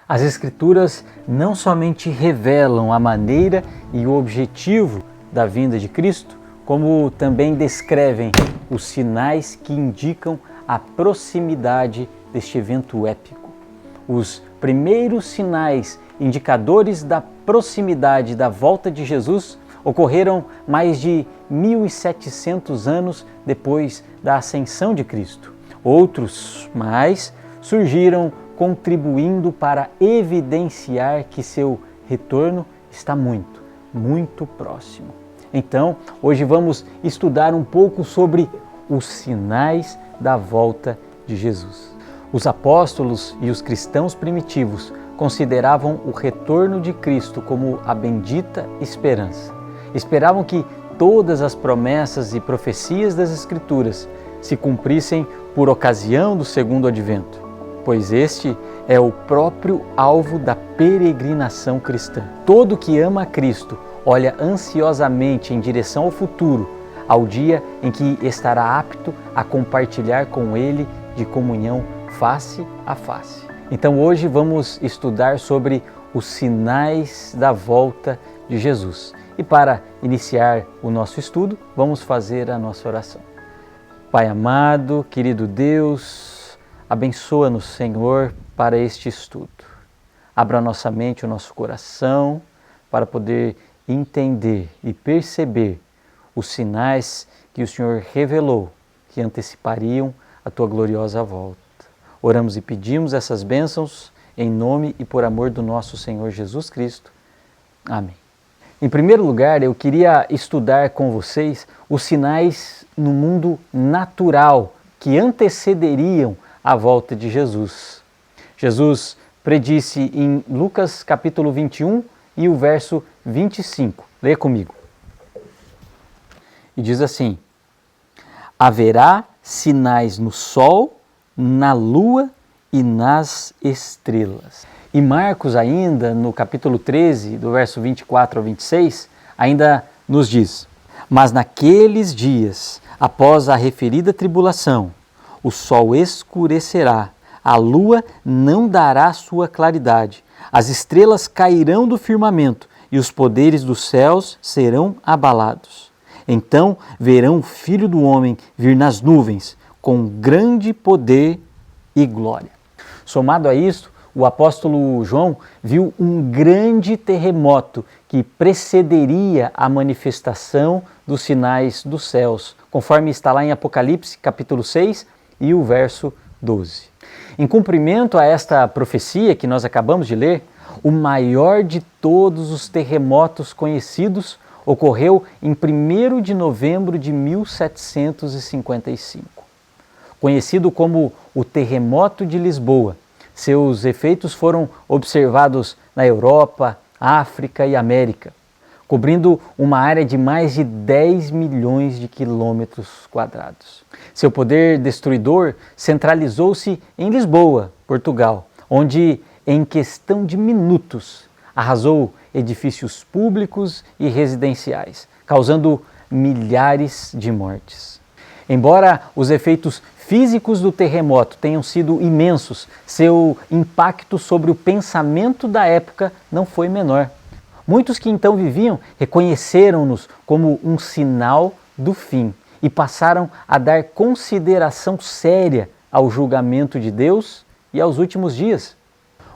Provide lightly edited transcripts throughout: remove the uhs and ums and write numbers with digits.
As Escrituras não somente revelam a maneira e o objetivo da vinda de Cristo, como também descrevem os sinais que indicam a proximidade deste evento épico. Os primeiros sinais indicadores da proximidade da volta de Jesus ocorreram mais de 1700 anos depois da ascensão de Cristo. Outros mais surgiram contribuindo para evidenciar que seu retorno está muito próximo. Então, hoje vamos estudar um pouco sobre os sinais da volta de Jesus. Os apóstolos e os cristãos primitivos consideravam o retorno de Cristo como a bendita esperança. Esperavam que todas as promessas e profecias das Escrituras se cumprissem por ocasião do segundo advento, pois este é o próprio alvo da peregrinação cristã. Todo que ama a Cristo olha ansiosamente em direção ao futuro, ao dia em que estará apto a compartilhar com Ele de comunhão face a face. Então hoje vamos estudar sobre os sinais da volta de Jesus. E para iniciar o nosso estudo, vamos fazer a nossa oração. Pai amado, querido Deus, abençoa-nos, Senhor, para este estudo. Abra nossa mente, o nosso coração, para poder entender e perceber os sinais que o Senhor revelou, que antecipariam a Tua gloriosa volta. Oramos e pedimos essas bênçãos em nome e por amor do nosso Senhor Jesus Cristo. Amém. Em primeiro lugar, eu queria estudar com vocês os sinais no mundo natural que antecederiam a volta de Jesus. Jesus predisse em Lucas capítulo 21 e o verso 25. Leia comigo. E diz assim: haverá sinais no sol, na lua e nas estrelas. E Marcos ainda, no capítulo 13, do verso 24 ao 26, ainda nos diz: mas naqueles dias, após a referida tribulação, o sol escurecerá, a lua não dará sua claridade, as estrelas cairão do firmamento e os poderes dos céus serão abalados. Então verão o Filho do Homem vir nas nuvens com grande poder e glória. Somado a isto, o apóstolo João viu um grande terremoto que precederia a manifestação dos sinais dos céus, conforme está lá em Apocalipse, capítulo 6 e o verso 12. Em cumprimento a esta profecia que nós acabamos de ler, o maior de todos os terremotos conhecidos ocorreu em 1º de novembro de 1755. Conhecido como o Terremoto de Lisboa, seus efeitos foram observados na Europa, África e América, cobrindo uma área de mais de 10 milhões de quilômetros quadrados. Seu poder destruidor centralizou-se em Lisboa, Portugal, onde, em questão de minutos, arrasou edifícios públicos e residenciais, causando milhares de mortes. Embora os efeitos físicos do terremoto tenham sido imensos, seu impacto sobre o pensamento da época não foi menor. Muitos que então viviam reconheceram-nos como um sinal do fim e passaram a dar consideração séria ao julgamento de Deus e aos últimos dias.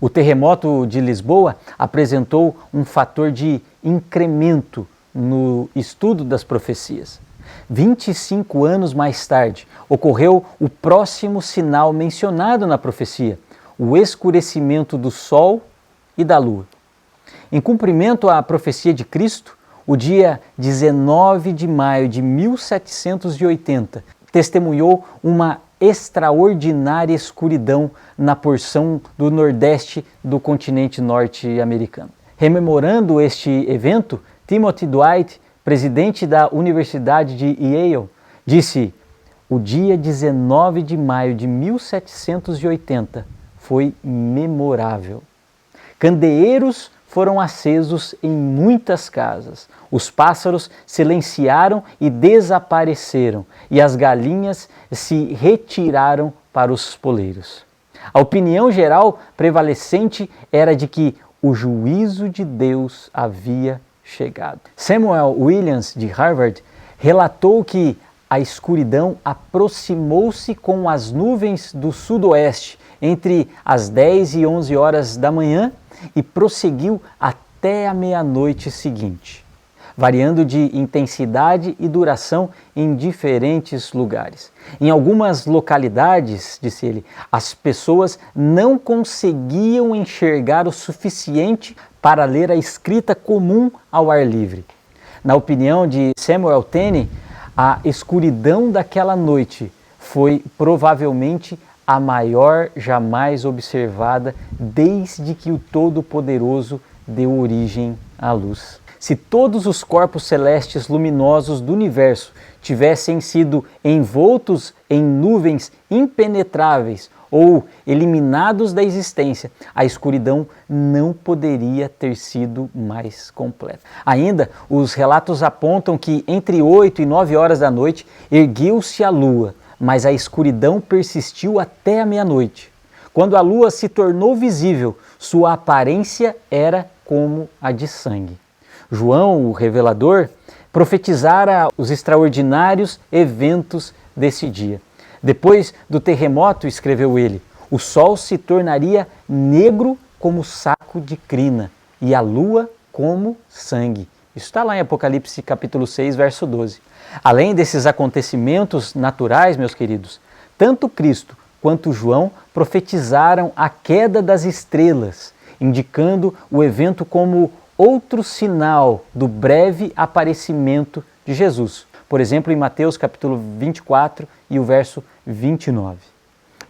O terremoto de Lisboa apresentou um fator de incremento no estudo das profecias. 25 anos mais tarde, ocorreu o próximo sinal mencionado na profecia, o escurecimento do sol e da lua. Em cumprimento à profecia de Cristo, o dia 19 de maio de 1780 testemunhou uma extraordinária escuridão na porção do nordeste do continente norte-americano. Rememorando este evento, Timothy Dwight, presidente da Universidade de Yale, disse: o dia 19 de maio de 1780 foi memorável. Candeeiros foram acesos em muitas casas, os pássaros silenciaram e desapareceram, e as galinhas se retiraram para os poleiros. A opinião geral prevalecente era de que o juízo de Deus havia chegado. Samuel Williams, de Harvard, relatou que a escuridão aproximou-se com as nuvens do sudoeste entre as 10 e 11 horas da manhã e prosseguiu até a meia-noite seguinte, variando de intensidade e duração em diferentes lugares. Em algumas localidades, disse ele, as pessoas não conseguiam enxergar o suficiente para ler a escrita comum ao ar livre. Na opinião de Samuel Tenney, a escuridão daquela noite foi provavelmente a maior jamais observada desde que o Todo-Poderoso deu origem à luz. Se todos os corpos celestes luminosos do universo tivessem sido envoltos em nuvens impenetráveis ou eliminados da existência, a escuridão não poderia ter sido mais completa. Ainda, os relatos apontam que entre 8 e 9 horas da noite ergueu-se a lua, mas a escuridão persistiu até a meia-noite. Quando a lua se tornou visível, sua aparência era como a de sangue. João, o revelador, profetizara os extraordinários eventos desse dia. Depois do terremoto, escreveu ele, o sol se tornaria negro como saco de crina e a lua como sangue. Isso está lá em Apocalipse capítulo 6, verso 12. Além desses acontecimentos naturais, meus queridos, tanto Cristo quanto João profetizaram a queda das estrelas, indicando o evento como outro sinal do breve aparecimento de Jesus. Por exemplo, em Mateus capítulo 24 e o verso 29.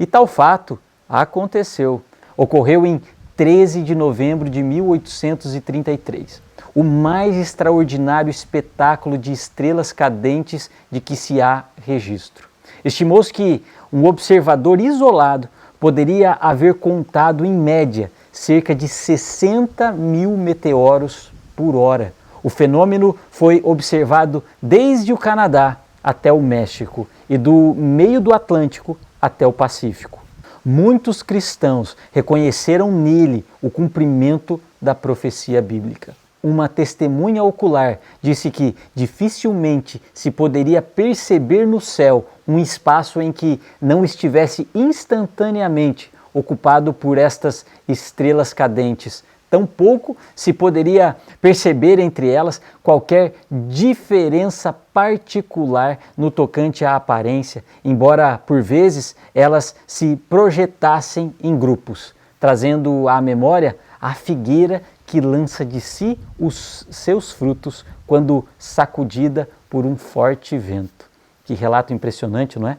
E tal fato aconteceu. Ocorreu em 13 de novembro de 1833. O mais extraordinário espetáculo de estrelas cadentes de que se há registro. Estimou-se que um observador isolado poderia haver contado, em média, cerca de 60 mil meteoros por hora. O fenômeno foi observado desde o Canadá até o México e do meio do Atlântico até o Pacífico. Muitos cristãos reconheceram nele o cumprimento da profecia bíblica. Uma testemunha ocular disse que dificilmente se poderia perceber no céu um espaço em que não estivesse instantaneamente ocupado por estas estrelas cadentes. Tampouco se poderia perceber entre elas qualquer diferença particular no tocante à aparência, embora por vezes elas se projetassem em grupos, trazendo à memória a figueira que lança de si os seus frutos quando sacudida por um forte vento. Que relato impressionante, não é?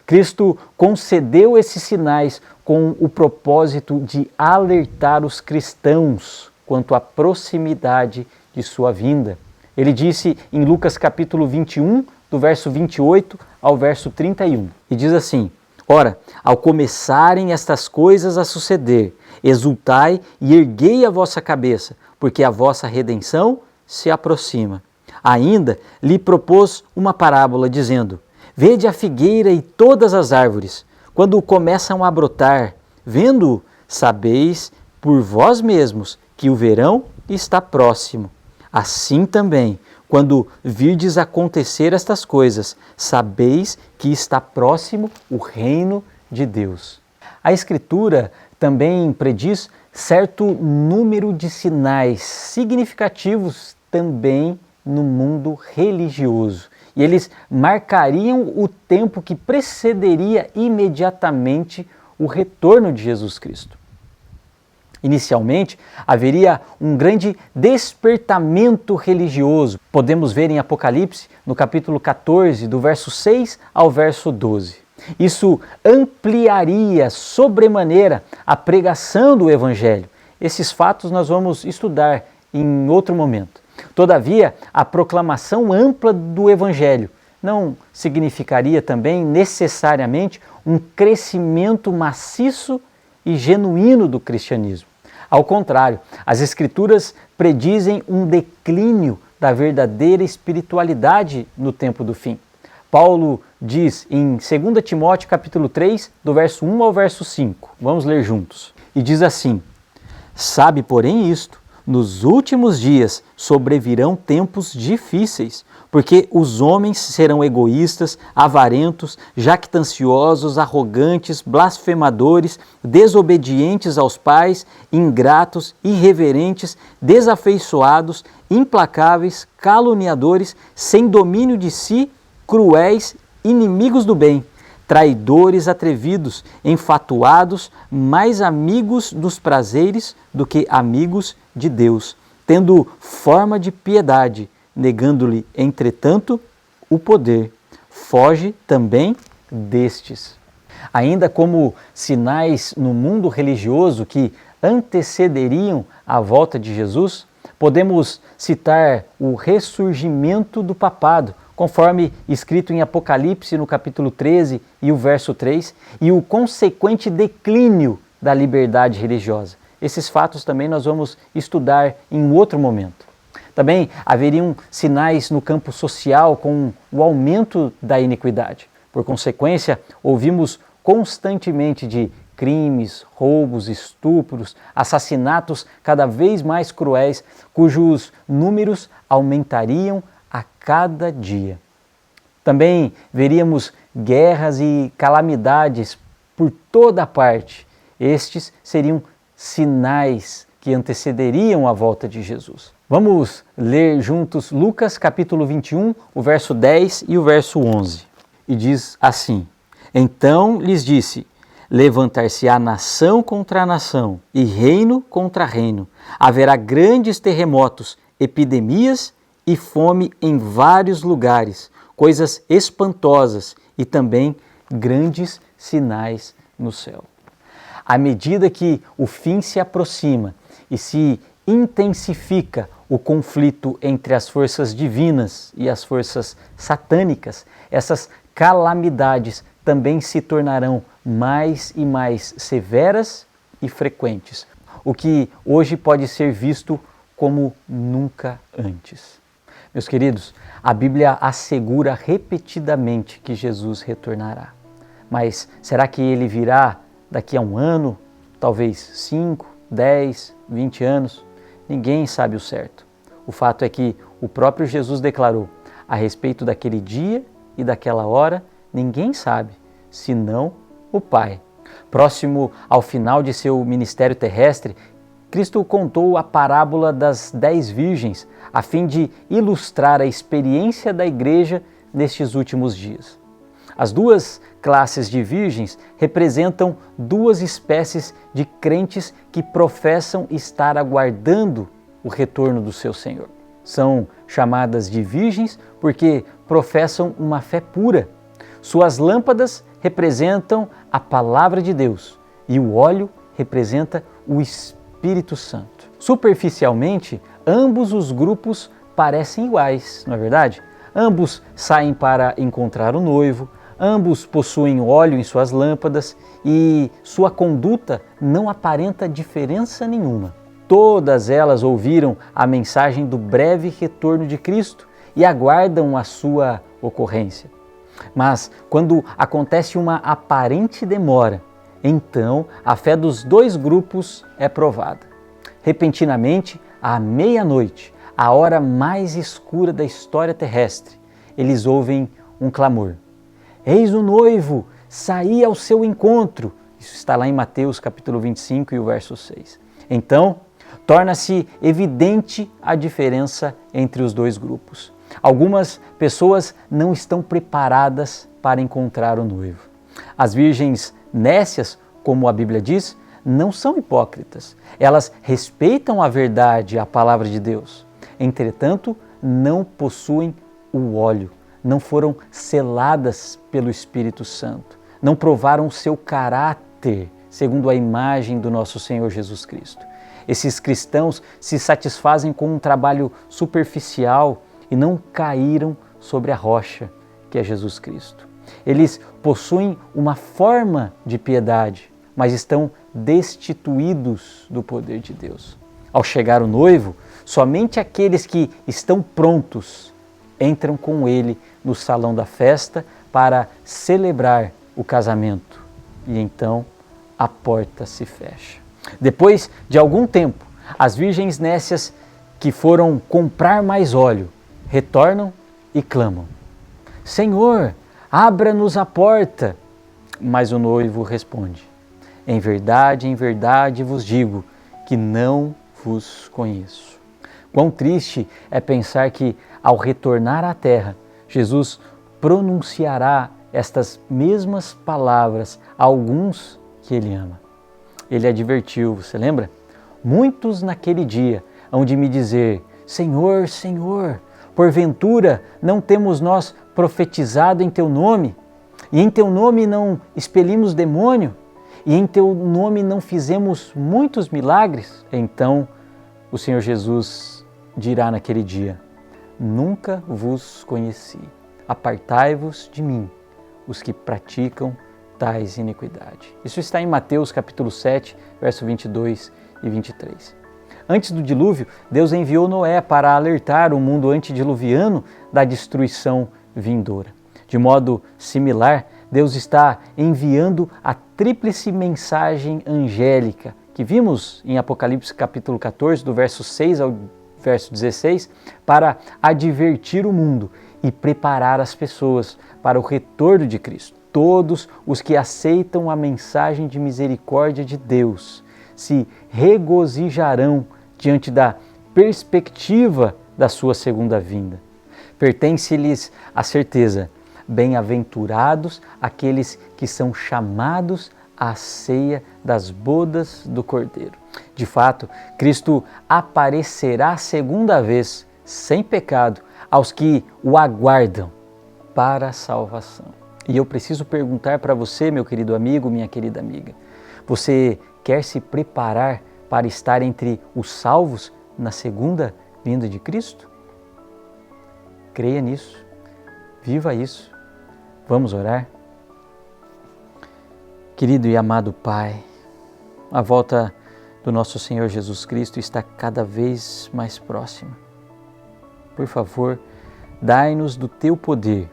Cristo concedeu esses sinais com o propósito de alertar os cristãos quanto à proximidade de sua vinda. Ele disse em Lucas capítulo 21, do verso 28 ao verso 31, e diz assim: Ora, ao começarem estas coisas a suceder, exultai e erguei a vossa cabeça, porque a vossa redenção se aproxima. Ainda lhe propôs uma parábola, dizendo: Vede a figueira e todas as árvores, quando começam a brotar, vendo, sabeis por vós mesmos que o verão está próximo. Assim também, quando virdes acontecer estas coisas, sabeis que está próximo o reino de Deus. A Escritura também prediz certo número de sinais significativos também no mundo religioso. E eles marcariam o tempo que precederia imediatamente o retorno de Jesus Cristo. Inicialmente, haveria um grande despertamento religioso. Podemos ver em Apocalipse, no capítulo 14, do verso 6 ao verso 12. Isso ampliaria sobremaneira a pregação do Evangelho. Esses fatos nós vamos estudar em outro momento. Todavia, a proclamação ampla do Evangelho não significaria também necessariamente um crescimento maciço e genuíno do cristianismo. Ao contrário, as Escrituras predizem um declínio da verdadeira espiritualidade no tempo do fim. Paulo diz em 2 Timóteo capítulo 3, do verso 1 ao verso 5. Vamos ler juntos. E diz assim: sabe, porém, isto, nos últimos dias sobrevirão tempos difíceis, porque os homens serão egoístas, avarentos, jactanciosos, arrogantes, blasfemadores, desobedientes aos pais, ingratos, irreverentes, desafeiçoados, implacáveis, caluniadores, sem domínio de si, cruéis, inimigos do bem, traidores atrevidos, enfatuados, mais amigos dos prazeres do que amigos de Deus, tendo forma de piedade, negando-lhe, entretanto, o poder. Foge também destes. Ainda como sinais no mundo religioso que antecederiam a volta de Jesus, podemos citar o ressurgimento do papado, conforme escrito em Apocalipse no capítulo 13 e o verso 3, e o consequente declínio da liberdade religiosa. Esses fatos também nós vamos estudar em outro momento. Também haveriam sinais no campo social com o aumento da iniquidade. Por consequência, ouvimos constantemente de crimes, roubos, estupros, assassinatos cada vez mais cruéis, cujos números aumentariam a cada dia. Também veríamos guerras e calamidades por toda parte. Estes seriam sinais que antecederiam a volta de Jesus. Vamos ler juntos Lucas capítulo 21, o verso 10 e o verso 11. E diz assim: então lhes disse: levantar-se-á nação contra nação e reino contra reino. Haverá grandes terremotos, epidemias e fome em vários lugares, coisas espantosas e também grandes sinais no céu. À medida que o fim se aproxima e se intensifica o conflito entre as forças divinas e as forças satânicas, essas calamidades também se tornarão mais e mais severas e frequentes, o que hoje pode ser visto como nunca antes. Meus queridos, a Bíblia assegura repetidamente que Jesus retornará. Mas será que ele virá daqui a um ano, talvez 5, 10, 20 anos? Ninguém sabe o certo. O fato é que o próprio Jesus declarou: a respeito daquele dia e daquela hora, ninguém sabe, senão o Pai. Próximo ao final de seu ministério terrestre, Cristo contou a parábola das 10 virgens, a fim de ilustrar a experiência da igreja nestes últimos dias. As duas classes de virgens representam duas espécies de crentes que professam estar aguardando o retorno do seu Senhor. São chamadas de virgens porque professam uma fé pura. Suas lâmpadas representam a palavra de Deus e o óleo representa o Espírito Santo. Superficialmente, ambos os grupos parecem iguais, não é verdade? Ambos saem para encontrar o noivo, ambos possuem óleo em suas lâmpadas e sua conduta não aparenta diferença nenhuma. Todas elas ouviram a mensagem do breve retorno de Cristo e aguardam a sua ocorrência. Mas quando acontece uma aparente demora, então a fé dos dois grupos é provada. Repentinamente, à meia-noite, a hora mais escura da história terrestre, eles ouvem um clamor: eis o noivo, saí ao seu encontro. Isso está lá em Mateus capítulo 25 e o verso 6. Então, torna-se evidente a diferença entre os dois grupos. Algumas pessoas não estão preparadas para encontrar o noivo. As virgens nécias, como a Bíblia diz, não são hipócritas. Elas respeitam a verdade, a palavra de Deus. Entretanto, não possuem o óleo, não foram seladas pelo Espírito Santo, não provaram o seu caráter segundo a imagem do nosso Senhor Jesus Cristo. Esses cristãos se satisfazem com um trabalho superficial e não caíram sobre a rocha, que é Jesus Cristo. Eles possuem uma forma de piedade, mas estão destituídos do poder de Deus. Ao chegar o noivo, somente aqueles que estão prontos entram com ele no salão da festa para celebrar o casamento. E então a porta se fecha. Depois de algum tempo, as virgens nécias que foram comprar mais óleo retornam e clamam: Senhor, abra-nos a porta. Mas o noivo responde: em verdade vos digo que não vos conheço. Quão triste é pensar que, ao retornar à terra, Jesus pronunciará estas mesmas palavras a alguns que ele ama. Ele advertiu, você lembra? Muitos naquele dia hão de me dizer: Senhor, Senhor, porventura não temos nós profetizado em teu nome? E em teu nome não expelimos demônio? E em teu nome não fizemos muitos milagres? Então o Senhor Jesus dirá naquele dia: nunca vos conheci. Apartai-vos de mim, os que praticam tais iniquidades. Isso está em Mateus capítulo 7, verso 22 e 23. Antes do dilúvio, Deus enviou Noé para alertar o mundo antediluviano da destruição vindoura. De modo similar, Deus está enviando a tríplice mensagem angélica que vimos em Apocalipse capítulo 14, do verso 6 ao verso 16, para advertir o mundo e preparar as pessoas para o retorno de Cristo. Todos os que aceitam a mensagem de misericórdia de Deus se regozijarão diante da perspectiva da sua segunda vinda. Pertence-lhes a certeza: bem-aventurados aqueles que são chamados à ceia das bodas do Cordeiro. De fato, Cristo aparecerá segunda vez, sem pecado, aos que o aguardam para a salvação. E eu preciso perguntar para você, meu querido amigo, minha querida amiga: você quer se preparar para estar entre os salvos na segunda vinda de Cristo? Creia nisso, viva isso. Vamos orar? Querido e amado Pai, a volta do nosso Senhor Jesus Cristo está cada vez mais próxima. Por favor, dai-nos do Teu poder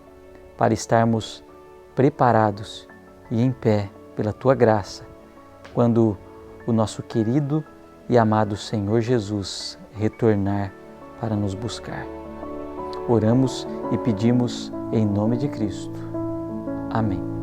para estarmos preparados e em pé pela Tua graça, quando o nosso querido e amado Senhor Jesus retornar para nos buscar. Oramos e pedimos em nome de Cristo. Amém.